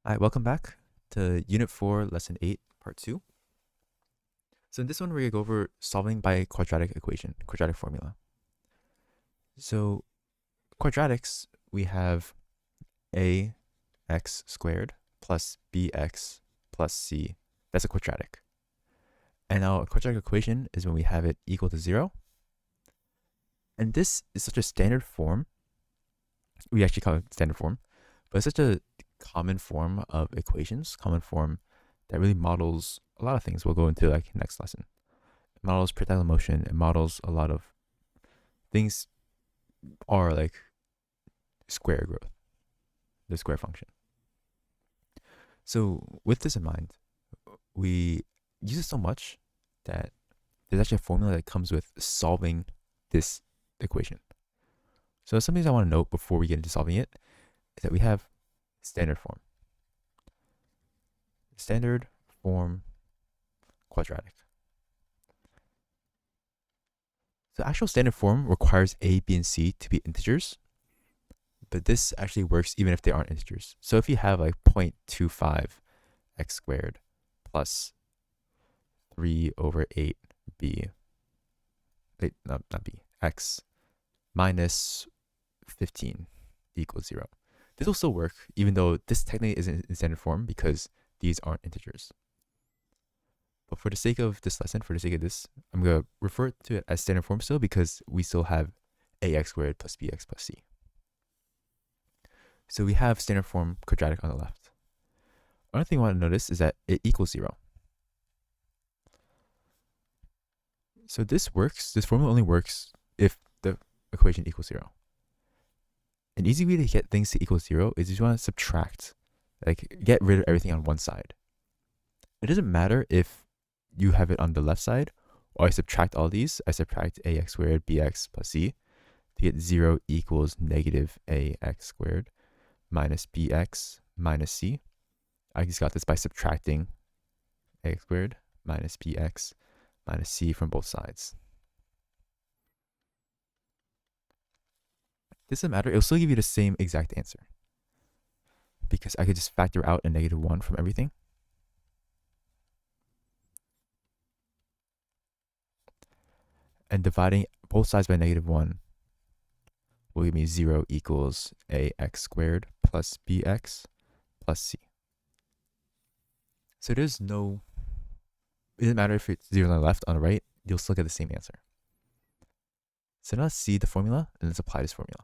Hi, welcome back to Unit 4, Lesson 8, Part 2. So in this one, we're going to go over solving by quadratic equation, quadratic formula. So quadratics, we have ax squared plus bx plus c. That's a quadratic. And now a quadratic equation is when we have it equal to 0. And this is such a standard form. We actually call it standard form, but it's such a common form of equations, common form that really models a lot of things we'll go into like next lesson. It models projectile motion, it models a lot of things are like square growth, the square function. So with this in mind, we use it so much that there's actually a formula that comes with solving this equation. So some things I want to note before we get into solving it is that we have standard form. Standard form quadratic. The actual standard form requires a, b, and c to be integers, but this actually works even if they aren't integers. So if you have like 0.25 x squared plus 3 over 8b, not b, x minus 15 equals 0. This will still work even though this technically isn't in standard form because these aren't integers. But for the sake of this lesson, for the sake of this, I'm going to refer to it as standard form still because we still have ax squared plus bx plus c. So we have standard form quadratic on the left. Another thing I want to notice is that it equals 0. So this formula only works if the equation equals 0. An easy way to get things to equal 0 is you want to subtract, like get rid of everything on one side. It doesn't matter if you have it on the left side, or I subtract all these. I subtract ax squared bx plus c to get 0 equals negative ax squared minus bx minus c. I just got this by subtracting ax squared minus bx minus c from both sides. This doesn't matter. It'll still give you the same exact answer because I could just factor out a negative 1 from everything. And dividing both sides by negative 1 will give me 0 equals ax squared plus bx plus c. So it doesn't matter if it's 0 on the left, on the right, you'll still get the same answer. So now let's see the formula and let's apply this formula.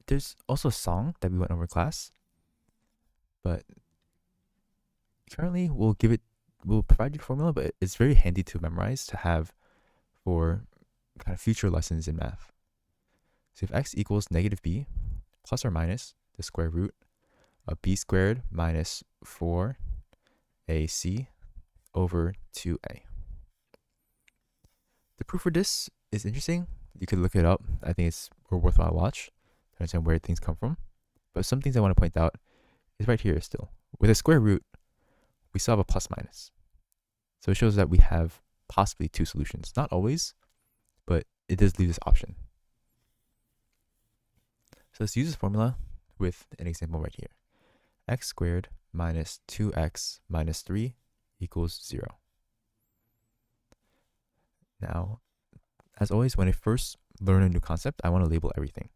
There's also a song that we went over in class, but currently we'll provide you the formula, but it's very handy to memorize to have for kind of future lessons in math. So if x equals negative b plus or minus the square root of b squared minus 4ac over 2a. The proof for this is interesting. You could look it up. I think it's a worthwhile watch to understand where things come from. But some things I want to point out is right here still. With a square root, we still have a plus minus. So it shows that we have possibly two solutions. Not always, but it does leave this option. So let's use this formula with an example right here. X squared minus 2x minus 3 equals 0. Now, as always, when I first learn a new concept, I want to label everything.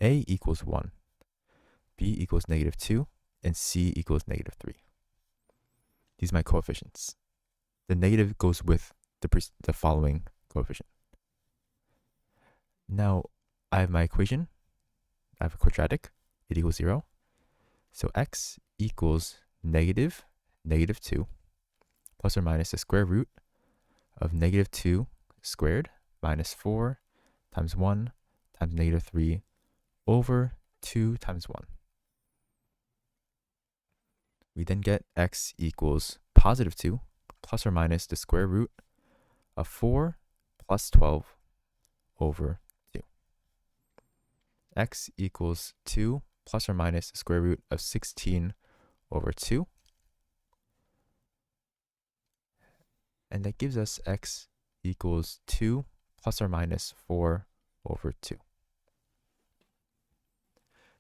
A equals 1, B equals negative 2, and C equals negative 3. These are my coefficients. The negative goes with the following coefficient. Now, I have my equation. I have a quadratic. It equals 0. So x equals negative 2 plus or minus the square root of negative 2 squared minus 4 times 1 times negative 3 over 2 times 1. We then get x equals positive 2 plus or minus the square root of 4 plus 12 over 2. X equals 2 plus or minus the square root of 16 over 2. And that gives us x equals 2 plus or minus 4 over 2.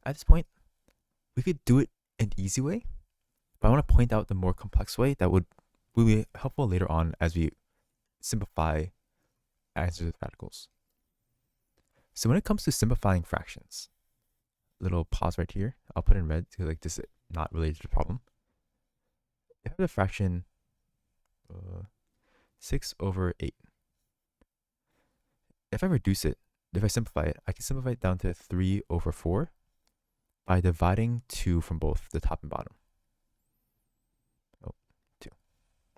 At this point, we could do it an easy way, but I want to point out the more complex way that will be helpful later on as we simplify answers with radicals. So when it comes to simplifying fractions, little pause right here. I'll put in red because like this is not related to the problem. If I have a fraction 6 over 8, if I reduce it, if I simplify it, I can simplify it down to 3 over 4 by dividing 2 from both the top and bottom. 2.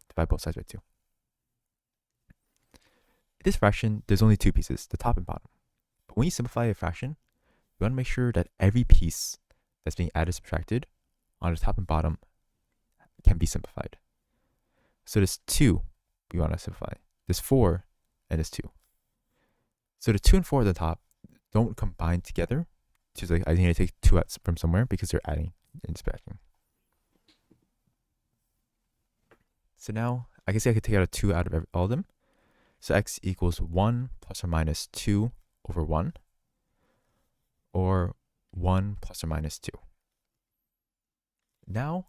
Divide both sides by 2. In this fraction, there's only 2 pieces, the top and bottom. But when you simplify a fraction, you want to make sure that every piece that's being added subtracted on the top and bottom can be simplified. So there's 2 we want to simplify. There's 4 and there's 2. So the 2 and 4 at the top don't combine together. So like I need to take 2 out from somewhere because they're adding and subtracting. So now I can say I could take out a 2 out of all of them. So x equals 1 plus or minus 2 over 1, or 1 plus or minus 2. Now,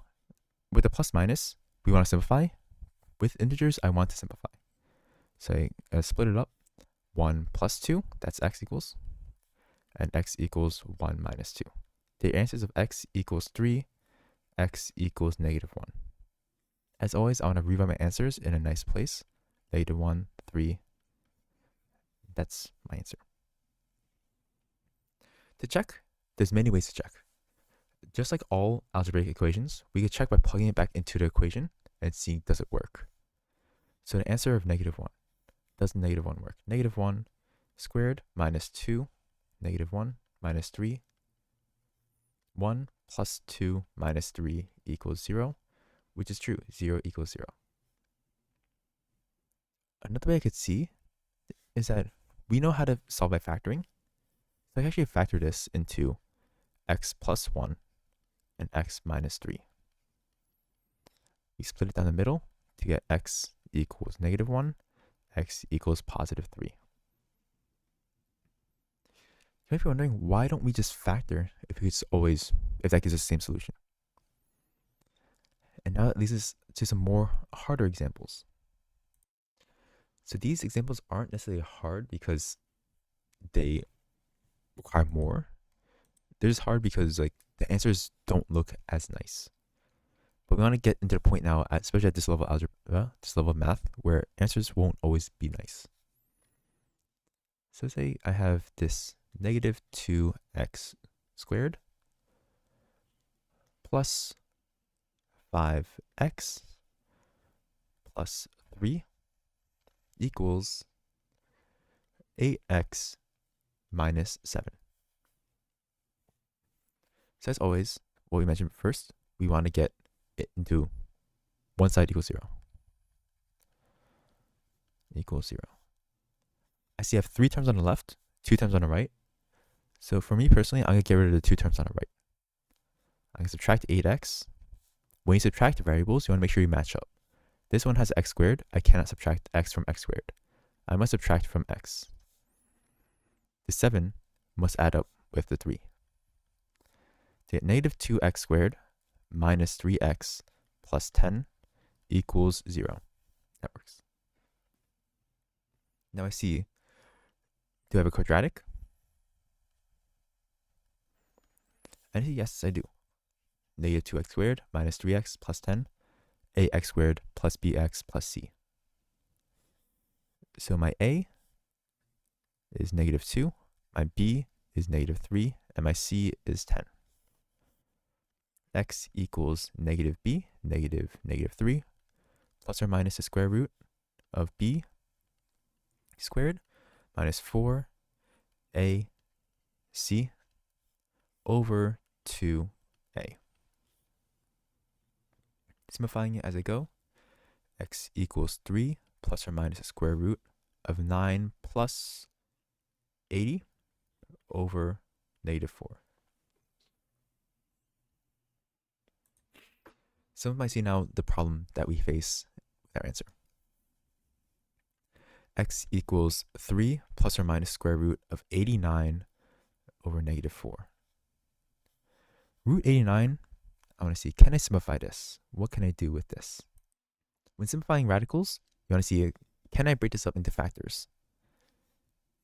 with the plus minus, we want to simplify. With integers, I want to simplify. So I split it up. 1 plus 2, that's x equals. And x equals 1 minus 2. The answers of x equals 3, x equals negative 1. As always, I want to rewrite my answers in a nice place. Negative 1, 3. That's my answer. To check, there's many ways to check. Just like all algebraic equations, we could check by plugging it back into the equation and seeing does it work. So the answer of negative 1, does negative 1 work? Negative 1 squared minus 2, negative 1 minus 3, 1 plus 2 minus 3 equals 0, which is true, 0 equals 0. Another way I could see is that we know how to solve by factoring. So I can actually factor this into x plus 1 and x minus 3. We split it down the middle to get x equals negative 1, x equals positive 3. You might be wondering, why don't we just factor if that gives us the same solution? And now that leads us to some more harder examples. So these examples aren't necessarily hard because they require more. They're just hard because like the answers don't look as nice. But we want to get into the point now, especially at this level of algebra, this level of math, where answers won't always be nice. So say I have this negative 2x squared plus 5x plus 3 equals 8x minus 7. So as always, what we mentioned first, we want to get it into one side equals 0. Equals 0. I see I have 3 terms on the left, 2 terms on the right. So for me personally, I'm going to get rid of the 2 terms on the right. I'm going to subtract 8x. When you subtract variables, you want to make sure you match up. This one has x squared. I cannot subtract x from x squared. I must subtract from x. The 7 must add up with the 3. To get negative 2x squared minus 3x plus 10 equals 0. That works. Now I see, do I have a quadratic? And yes, I do. Negative 2x squared minus 3x plus 10, ax squared plus bx plus c. So my a is negative 2, my b is negative 3, and my c is 10. X equals negative b, negative 3, plus or minus the square root of b squared minus 4 a c over 2a. Simplifying it as I go, x equals 3 plus or minus the square root of 9 plus 80 over negative 4. Some might see now the problem that we face with our answer. X equals 3 plus or minus square root of 89 over negative 4. Root 89, I want to see, can I simplify this? What can I do with this? When simplifying radicals, you want to see, can I break this up into factors?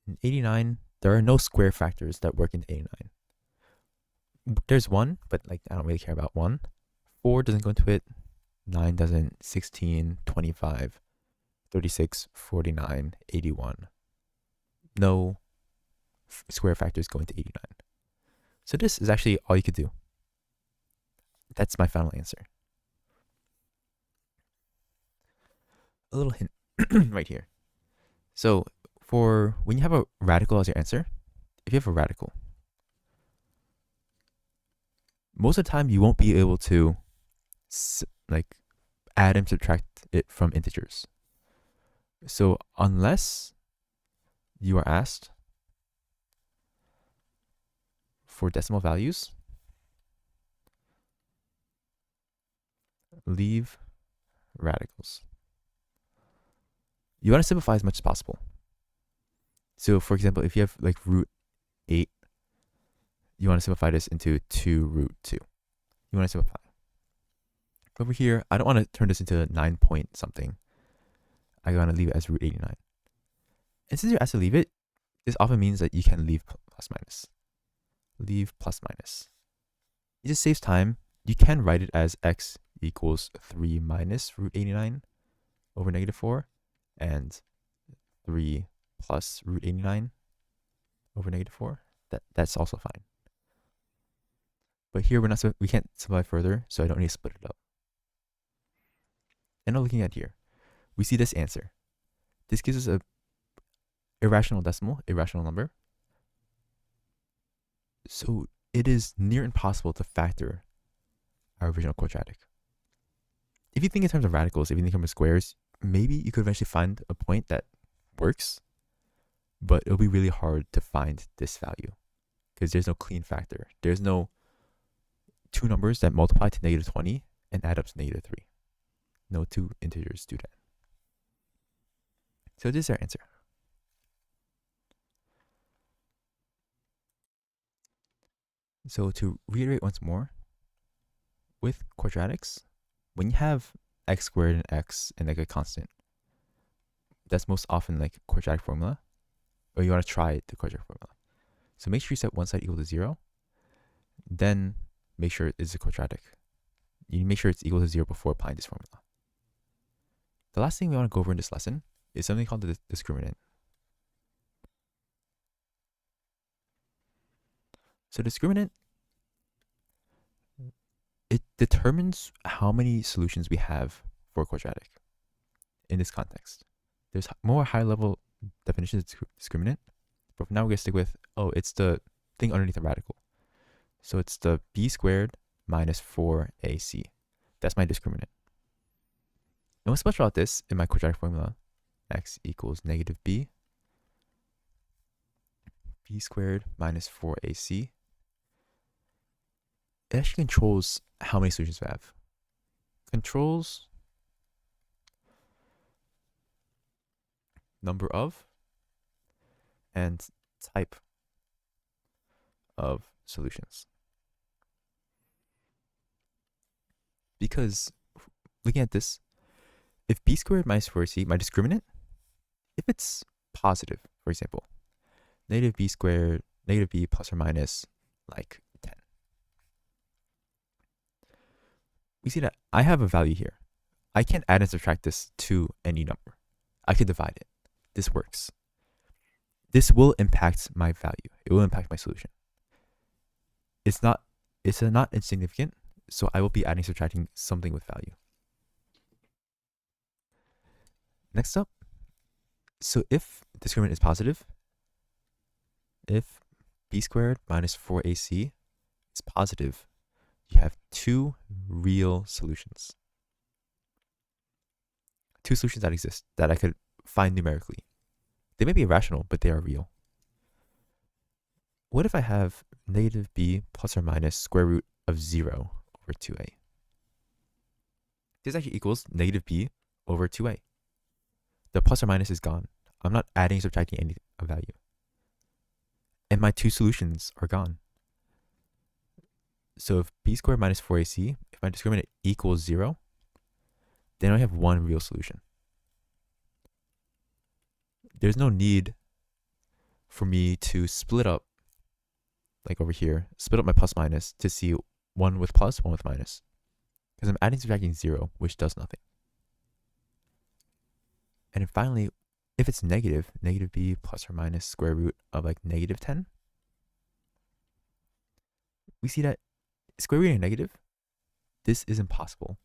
In 89, there are no square factors that work into 89. There's 1, but like I don't really care about 1. 4 doesn't go into it. 9 doesn't. 16, 25, 36, 49, 81. No square factors go into 89. So this is actually all you could do. That's my final answer. A little hint right here. So for when you have a radical as your answer, if you have a radical, most of the time you won't be able to like add and subtract it from integers. So unless you are asked for decimal values, leave radicals. You want to simplify as much as possible. So for example, if you have like root 8, you want to simplify this into 2 root 2. You want to simplify. Over here, I don't want to turn this into 9 point something. I want to leave it as root 89. And since you're asked to leave it, this often means that you can leave plus minus. Leave plus minus. It just saves time. You can write it as x equals 3 minus root 89 over negative 4 and 3 plus root 89 over negative 4. That's also fine. But here we can't simplify further, so I don't need to split it up. And now looking at here, we see this answer. This gives us a irrational decimal, irrational number. So it is near impossible to factor our original quadratic. If you think in terms of radicals, if you think in terms of squares, maybe you could eventually find a point that works, but it'll be really hard to find this value because there's no clean factor. There's no two numbers that multiply to negative 20 and add up to negative 3. No two integers do that. So this is our answer. So to reiterate once more, with quadratics, when you have x squared and x and like a constant, that's most often like quadratic formula, or you want to try the quadratic formula. So make sure you set one side equal to 0, then make sure it's a quadratic. You make sure it's equal to 0 before applying this formula. The last thing we want to go over in this lesson is something called the discriminant. So discriminant, it determines how many solutions we have for a quadratic in this context. There's more high-level definitions of discriminant, but for now we're going to stick with, it's the thing underneath the radical. So it's the b squared minus 4ac. That's my discriminant. And what's special about this in my quadratic formula, x equals negative b squared minus 4ac. It actually controls how many solutions we have. Controls number of and type of solutions. Because looking at this, if b squared minus 4ac, my discriminant, if it's positive, for example, negative b squared, negative b plus or minus like 10. We see that I have a value here. I can't add and subtract this to any number. I could divide it. This works. This will impact my value. It will impact my solution. It's not insignificant, so I will be adding and subtracting something with value. Next up, so if discriminant is positive, if b squared minus 4ac is positive, you have two real solutions. Two solutions that exist that I could find numerically. They may be irrational, but they are real. What if I have negative b plus or minus square root of 0 over 2a? This actually equals negative b over 2a. The plus or minus is gone. I'm not adding or subtracting any value. And my two solutions are gone. So if b squared minus 4ac, if my discriminant equals 0, then I have one real solution. There's no need for me to split up, like over here, split up my plus minus to see one with plus, one with minus. Because I'm adding subtracting 0, which does nothing. And then finally, if it's negative, negative b plus or minus square root of like negative 10, we see that square root of negative, this is impossible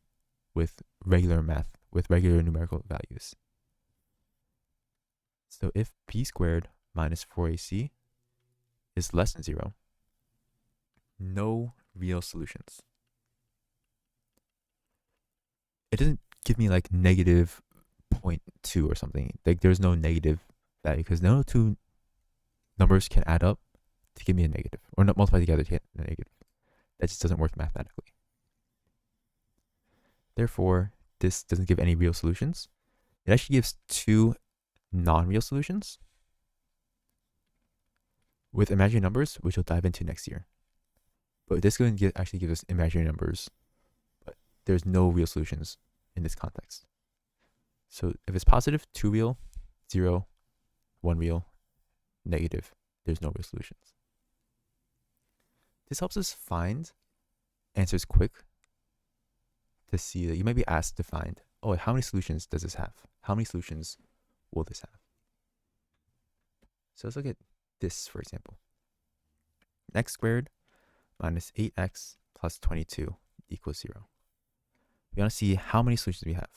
with regular math, with regular numerical values. So if b squared minus 4ac is less than 0, no real solutions. It doesn't give me like negative 0.2 or something. Like there's no negative value because no two numbers can add up to give me a negative or not multiply together to get a negative. That just doesn't work mathematically. Therefore, this doesn't give any real solutions. It actually gives two non-real solutions with imaginary numbers, which we'll dive into next year. But this going to actually give us imaginary numbers, but there's no real solutions in this context. So if it's positive, 2 real, 0, 1 real, negative, there's no real solutions. This helps us find answers quick to see that you might be asked to find, oh, how many solutions does this have? How many solutions will this have? So let's look at this, for example. X squared minus 8x plus 22 equals 0. We want to see how many solutions we have.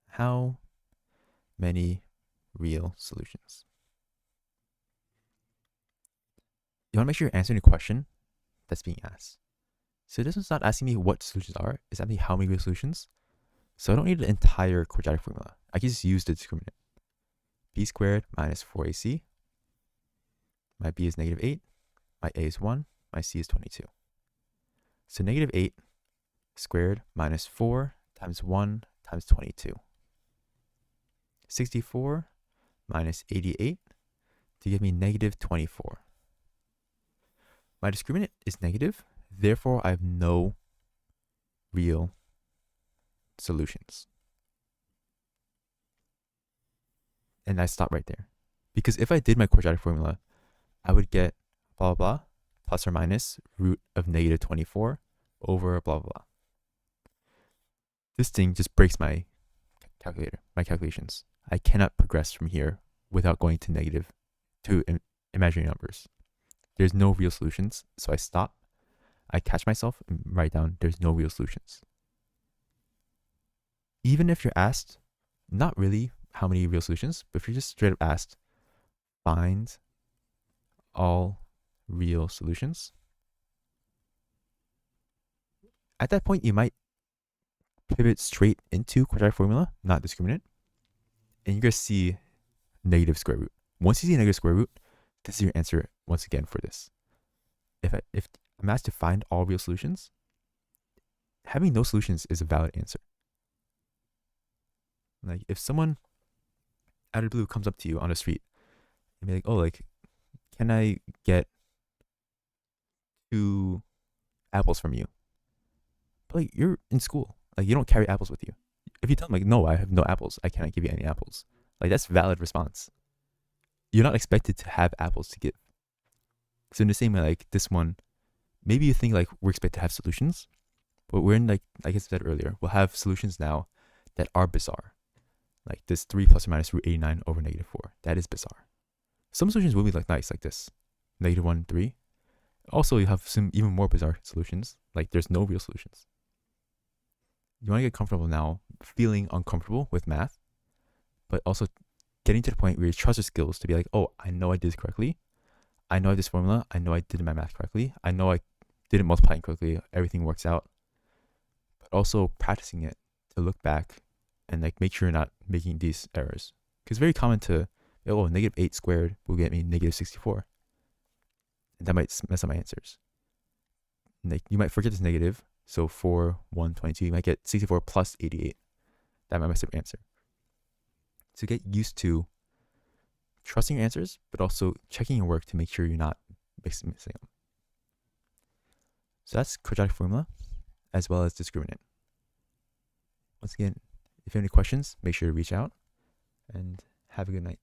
How many real solutions? You want to make sure you're answering the question that's being asked. So this one's not asking me what solutions are, it's asking me how many real solutions. So I don't need the entire quadratic formula. I can just use the discriminant. B squared minus 4ac. My b is negative 8, my a is 1, my c is 22. So negative 8 squared minus 4 times 1 times 22. 64 minus 88 to give me negative 24. My discriminant is negative, therefore I have no real solutions. And I stop right there. Because if I did my quadratic formula, I would get blah, blah, blah, plus or minus root of negative 24 over blah, blah, blah. This thing just breaks my calculator, my calculations. I cannot progress from here without going to negative, to imaginary numbers. There's no real solutions, so I stop. I catch myself and write down there's no real solutions. Even if you're asked, not really how many real solutions, but if you're just straight up asked, find all real solutions. At that point, you might pivot straight into quadratic formula, not discriminant, and you're going to see negative square root. Once you see negative square root, this is your answer once again for this. If I'm asked to find all real solutions, having no solutions is a valid answer. Like if someone out of the blue comes up to you on the street and be like, oh, like, can I get 2 apples from you? But like you're in school. Like you don't carry apples with you. If you tell them like, no, I have no apples, I cannot give you any apples. Like that's a valid response. You're not expected to have apples to give. So in the same way, like this one, maybe you think like we're expected to have solutions, but we're in like I said earlier, we'll have solutions now that are bizarre. Like this 3 plus or minus root 89 over negative 4. That is bizarre. Some solutions will be like nice, like this. Negative 1, 3. Also, you have some even more bizarre solutions. Like there's no real solutions. You want to get comfortable now, feeling uncomfortable with math, but also getting to the point where you trust your skills to be like, oh, I know I did this correctly. I know I have this formula. I know I did my math correctly. I know I didn't multiply correctly. Everything works out. But also practicing it to look back and like make sure you're not making these errors. Because it's very common to, oh, negative 8 squared will get me negative 64. And that might mess up my answers. And like you might forget this negative. So 4, 1, 22, you might get 64 plus 88. That might mess up your answer. So get used to trusting your answers, but also checking your work to make sure you're not missing them. So that's quadratic formula as well as discriminant. Once again, if you have any questions, make sure to reach out and have a good night.